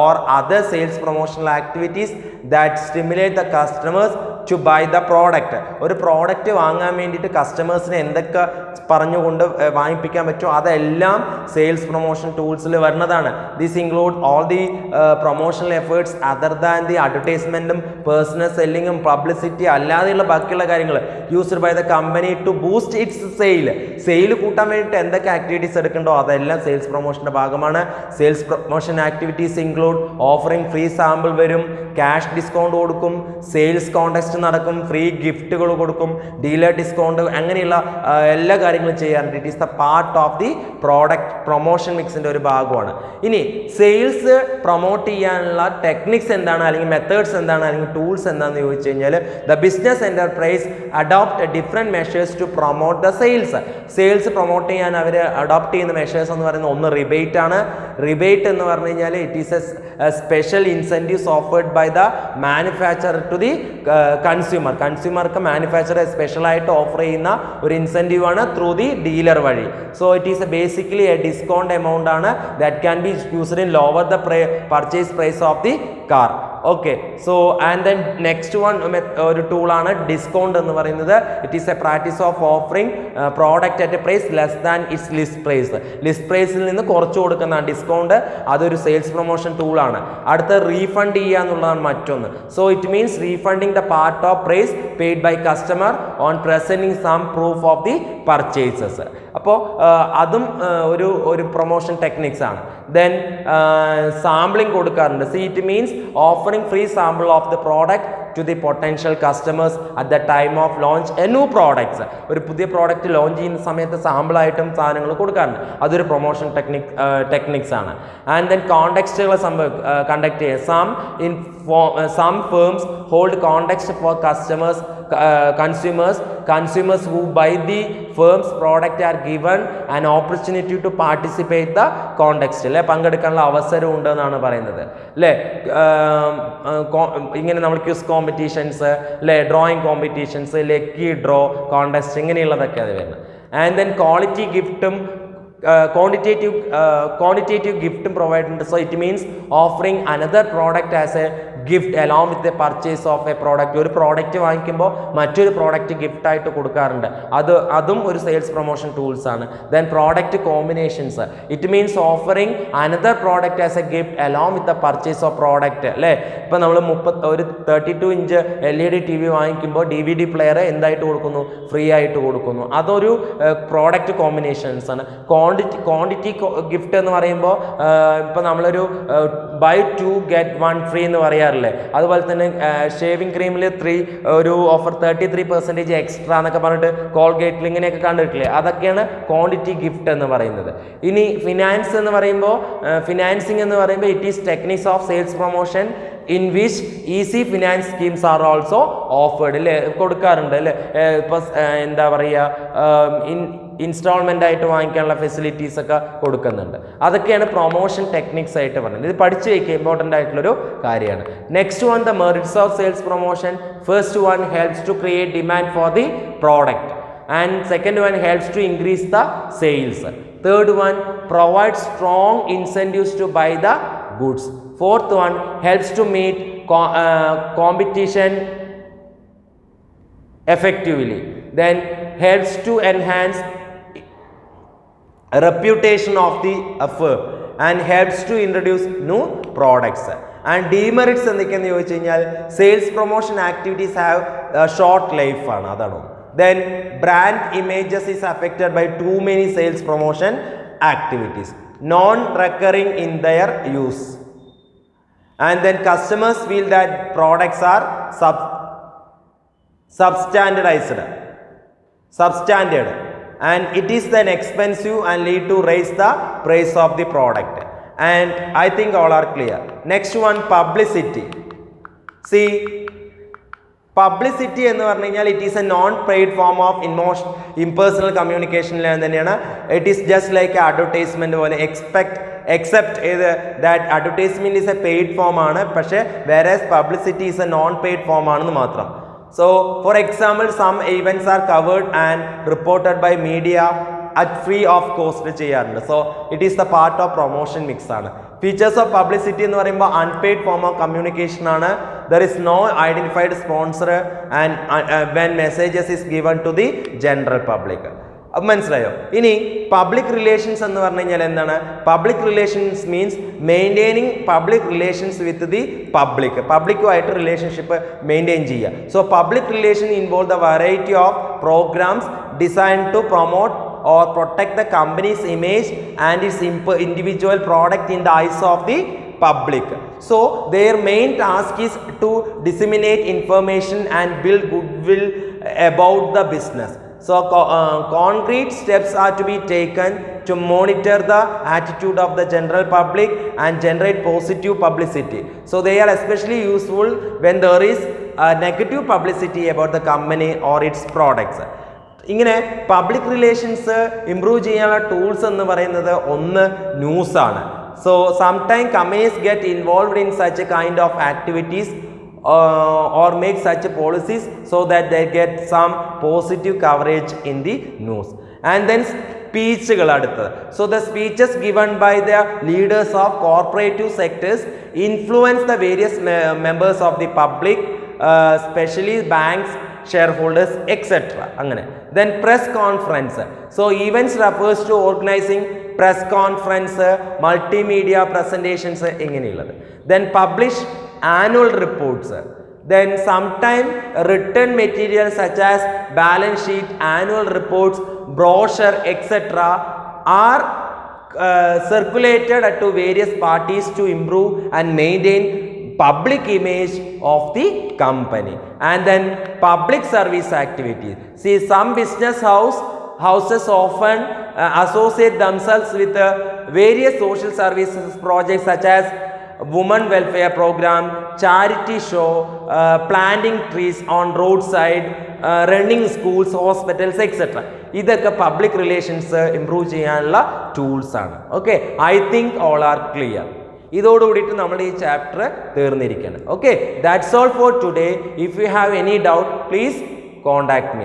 or other sales promotional activities that stimulate the customers to buy the product. ഒരു product വാങ്ങാൻ വേണ്ടിയിട്ട് കസ്റ്റമേഴ്സിനെ എന്തൊക്കെ പറഞ്ഞുകൊണ്ട് വാങ്ങിപ്പിക്കാൻ പറ്റുമോ അതെല്ലാം sales promotion ടൂൾസിൽ വരുന്നതാണ്. This include all the promotional efforts other than the അഡ്വർടൈസ്മെൻറ്റും പേഴ്സണൽ സെല്ലിങ്ങും പബ്ലിസിറ്റി അല്ലാതെയുള്ള ബാക്കിയുള്ള കാര്യങ്ങൾ used by the company to boost its sale കൂട്ടാൻ വേണ്ടിയിട്ട് എന്തൊക്കെ ആക്ടിവിറ്റീസ് എടുക്കണ്ടോ അതെല്ലാം സെയിൽസ് പ്രൊമോഷൻ്റെ ഭാഗമാണ്. Sales promotion activities include offering free sample വരും, ക്യാഷ് ഡിസ്കൗണ്ട് കൊടുക്കും, സെയിൽസ് കോൺടെസ്റ്റ് നടക്കും, ഫ്രീ ഗിഫ്റ്റുകൾ കൊടുക്കും, ഡീലർ ഡിസ്കൗണ്ട്, അങ്ങനെയുള്ള എല്ലാ കാര്യങ്ങളും ചെയ്യാറുണ്ട്. It is the part of the product promotion മിക്സിൻ്റെ ഒരു ഭാഗമാണ്. ഇനി സെയിൽസ് പ്രൊമോട്ട് ചെയ്യാനുള്ള ടെക്നിക്സ് എന്താണ്, അല്ലെങ്കിൽ മെത്തേഡ്സ് എന്താണ്, അല്ലെങ്കിൽ ടൂൾസ് എന്താണെന്ന് ചോദിച്ചു കഴിഞ്ഞാൽ the business enterprise adopt different measures to promote the sales promote ചെയ്യാൻ അവർ അഡോപ്റ്റ് ചെയ്യുന്ന മെഷേഴ്സ് എന്ന് പറയുന്നത് ഒന്ന് റിബേറ്റ് ആണ്. റിബേറ്റ് എന്ന് പറഞ്ഞു കഴിഞ്ഞാൽ it is a special incentives offered by the manufacture to the കൺസ്യൂമർക്ക് മാനുഫാക്ചറർ സ്പെഷ്യലായിട്ട് ഓഫർ ചെയ്യുന്ന ഒരു ഇൻസെൻറ്റീവ് ആണ് ത്രൂ ദി ഡീലർ വഴി. So it is basically a discount amount ആണ് that can be used in lower the purchase price of the car. Okay. So and then next one ഒരു ടൂളാണ് discount എന്ന് പറയുന്നത്. It is a practice of offering product at a price less than it's list price. List പ്രൈസിൽ നിന്ന് കുറച്ച് കൊടുക്കുന്ന discount അതൊരു sales promotion ടൂളാണ്. അടുത്ത റീഫണ്ട് ചെയ്യുക എന്നുള്ളതാണ് മറ്റൊന്ന്. So it means refunding the part of price paid by customer on presenting some proof of the purchases. അപ്പോൾ അതും ഒരു പ്രൊമോഷൻ ടെക്നിക്സ് ആണ്. ദെൻ സാമ്പിളിംഗ് കൊടുക്കാറുണ്ട്. See it means offering free sample of the product to the potential customers at the time of launch a new products. ഒരു പുതിയ product launch ചെയ്യുന്ന സമയത്ത് സാമ്പിളായിട്ടും സാധനങ്ങൾ കൊടുക്കാറുണ്ട്. അതൊരു പ്രൊമോഷൻ ടെക്നിക്സ് ആണ്. ആൻഡ് ദെൻ കോണ്ടെക്സ്റ്റുകൾ കണ്ടക്ട് ചെയ്യുക. Some firms hold contest for customers consumers who buy the firm's product are given an opportunity to participate the context അല്ലേ പങ്കെടുക്കാനുള്ള അവസരം ഉണ്ടെന്നാണ് പറയുന്നത് അല്ലേ ഇങ്ങനെ നമ്മൾ ക്വിസ് കോമ്പറ്റീഷൻസ് അല്ലേ drawing competitions lucky draw contest ഇങ്ങനെയുള്ളതൊക്കെ അത് വരുന്നത് ആൻഡ് ദെൻ ക്വാളിറ്റി ഗിഫ്റ്റും quantitative gift provided, so it means offering another product as a gift along with the purchase of a product. ഒരു പ്രോഡക്റ്റ് വാങ്ങിക്കുമ്പോൾ മറ്റൊരു പ്രോഡക്റ്റ് ഗിഫ്റ്റ് ആയിട്ട് കൊടുക്കാറുണ്ട് അതും ഒരു സെയിൽസ് പ്രൊമോഷൻ ടൂൾസ് ആണ്. Then product combinations, it means offering another product as A gift along with the purchase of product അല്ലേ. ഇപ്പം നമ്മൾ ഒരു 32 ഇഞ്ച് LED TV വാങ്ങിക്കുമ്പോൾ DVD പ്ലെയർ എന്തായിട്ട് കൊടുക്കുന്നു, ഫ്രീ ആയിട്ട് കൊടുക്കുന്നു. അതൊരു പ്രോഡക്റ്റ് കോമ്പിനേഷൻസ് ആണ്. ക്വാണ്ടിറ്റി ഗിഫ്റ്റ് എന്ന് പറയുമ്പോൾ ഇപ്പം നമ്മളൊരു ബൈ 2 get 1 free എന്ന് പറയാറില്ലേ. അതുപോലെ തന്നെ ഷേവിംഗ് ക്രീമിൽ ഒരു ഓഫർ 33% എക്സ്ട്രാ എന്നൊക്കെ പറഞ്ഞിട്ട് കോൾഗേറ്റിൽ ഇങ്ങനെയൊക്കെ കണ്ടിട്ടില്ലേ. അതൊക്കെയാണ് ക്വാണ്ടിറ്റി ഗിഫ്റ്റ് എന്ന് പറയുന്നത്. ഇനി ഫിനാൻസ് എന്ന് പറയുമ്പോൾ ഫിനാൻസിങ് എന്ന് പറയുമ്പോൾ it is techniques of sales promotion in which easy finance schemes are also offered അല്ലേ, കൊടുക്കാറുണ്ട് അല്ലേ. ഇപ്പോൾ എന്താ പറയുക ഇൻസ്റ്റാൾമെൻ്റ് ആയിട്ട് വാങ്ങിക്കാനുള്ള ഫെസിലിറ്റീസ് ഒക്കെ കൊടുക്കുന്നുണ്ട്. അതൊക്കെയാണ് പ്രൊമോഷൻ ടെക്നിക്സ് ആയിട്ട് പറയുന്നത്. ഇത് പഠിച്ചു വയ്ക്കുക, ഇമ്പോർട്ടൻ്റ് ആയിട്ടുള്ളൊരു കാര്യമാണ്. Next one the merits of sales promotion. First one helps to create demand for the product and second one helps to increase the sales. Third one provides strong incentives to buy the goods. Fourth one helps to meet competition effectively. Then helps to enhance reputation of the firm and helps to introduce new products. And demerits എന്തൊക്കെയെന്ന് ചോദിച്ചു കഴിഞ്ഞാൽ sales promotion activities have short life ആണ്, അതാണ്. Then brand images is affected by too many sales promotion activities, non-recurring in their use, and then customers feel that products are substandard and it is then expensive and lead to raise the price of the product. And I think all are clear. Next one, publicity. See, publicity എന്ന് പറഞ്ഞു കഴിഞ്ഞാൽ it is a non paid form of impersonal കമ്മ്യൂണിക്കേഷനിൽ തന്നെയാണ്. It is just like advertisement പോലെ except that advertisement is a paid form ആണ്, പക്ഷേ whereas publicity is a non paid form ആണെന്ന് മാത്രം. So for example some events are covered and reported by media at free of cost ചെയ്യാറുണ്ട്. So it is the part of promotion mix ആണ്. Features of publicity എന്ന് പറയുമ്പോൾ unpaid form of communication ആണ്. There is no identified sponsor and when messages is given to the general public. മനസ്സിലായോ? ഇനി public relations എന്ന് പറഞ്ഞു കഴിഞ്ഞാൽ എന്താണ്? Public relations means maintaining public relations with the പബ്ലിക്കുമായിട്ട് റിലേഷൻഷിപ്പ് മെയിൻറ്റെയിൻ ചെയ്യുക. So public relation involve the variety of programs design to promote or protect the company's image and its individual product in the eyes of the public. So their main task is to disseminate information and build goodwill about the business. So concrete steps are to be taken to monitor the attitude of the general public and generate positive publicity. So they are especially useful when there is negative publicity about the company or its products. ഇങ്ങനെ public relations improve ചെയ്യാനുള്ള tools എന്ന് പറയുന്നത് ഒന്ന് ന്യൂസാണ്. So sometime companies get involved in such a kind of activities or make such policies so that they get some positive coverage in the news. And then സ്പീച്ചുകൾ അടുത്തത്. So the speeches given by the leaders of corporative sectors influence the various members of the public, specially banks, shareholders, etc. അങ്ങനെ. Then press conference. So events refers to organizing press conference, multimedia presentations ഇങ്ങനെയുള്ളത്. Then publish annual reports. Then sometime written materials such as balance sheet, annual reports, brochure, etc. are circulated to various parties to improve and maintain public image of the company. And then public service activities. See, some business houses often associate themselves with various social services projects such as women welfare program, charity show, planting trees on roadside, running schools, hospitals, etc. ഇതൊക്കെ public relations improve ചെയ്യാനുള്ള tools ആണ്. Okay, I think all are clear. ഇതോടുകൂടിയിട്ട് നമ്മൾ ഈ chapter തീർന്നിരിക്കണം. Okay, that's all for today. If you have any doubt please contact me.